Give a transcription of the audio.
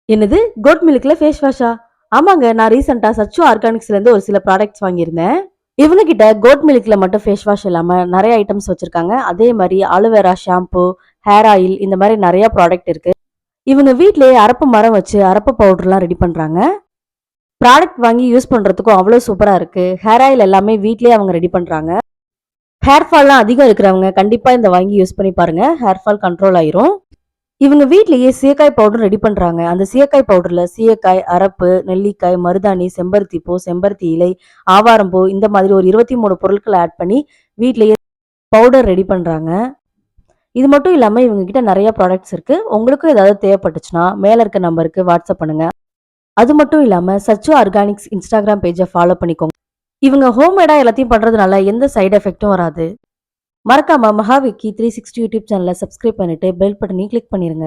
என்னது code மில்க்ல face வாஷா? ஆமாங்க, நான் ரீசெண்டா சச்சு ஆர்கானிக்ஸ்ல இருந்து ஒரு சில ப்ராடக்ட்ஸ் வாங்கியிருந்தேன். இவங்க கிட்ட கோட் மில்க்ல மட்டும் ஃபேஸ் வாஷ் இல்லாம நெறைய ஐட்டம்ஸ் வச்சிருக்காங்க. அதே மாரி ஆலோவேரா ஷாம்பு, ஹேர் ஆயில் இந்த மாரி நெறைய ப்ராடக்ட் இருக்கு. இவங்க வீட்லயே அரப்பு மரம் வச்சு அரப்பு பவுடர்லாம் ரெடி பண்றாங்க. ப்ராடக்ட் வாங்கி யூஸ் பண்றதுக்கும் அவ்வளோ சூப்பரா இருக்கு. ஹேர் ஆயில் எல்லாமே வீட்லயே அவங்க ரெடி பண்றாங்க. ஹேர் ஃபால்லாம் அதிகம் இருக்கிறவங்க கண்டிப்பா இந்த வாங்கி யூஸ் பண்ணி பாருங்க. ஹேர் ஃபால் கண்ட்ரோல் ஆயிரும். இவங்க வீட்லயே சீயக்காய் பவுடர் ரெடி பண்றாங்க. அந்த சீயக்காய் பவுடர்ல சீயக்காய், அரப்பு, நெல்லிக்காய், மருதாணி, செம்பருத்தி பூ, செம்பருத்தி இலை, ஆவாரம்பூ இந்த மாதிரி ஒரு 23 பொருட்கள ஆட் பண்ணி வீட்லயே பவுடர் ரெடி பண்றாங்க. இது மட்டும் இல்லாம இவங்க கிட்ட நெறைய ப்ராடக்ட்ஸ் இருக்கு. உங்களுக்கும் ஏதாவது தேவைப்பட்டுச்சுன்னா மேல இருக்க நம்பருக்கு வாட்ஸ்அப் பண்ணுங்க. அது மட்டும் இல்லாம சச்சு ஆர்கானிக்ஸ் இன்ஸ்டாகிராம் பேஜ ஃபாலோ பண்ணிக்கோங்க. இவங்க ஹோம்மேடா எல்லாத்தையும் பண்றதுனால எந்த சைடு எஃபெக்ட்டும் வராது. மறக்காம மகாவிக்கி 360 யூடியூப் சேனலை சப்ஸ்கிரைப் பண்ணிட்டு பெல் பட்டனையும் கிளிக் பண்ணிருங்க.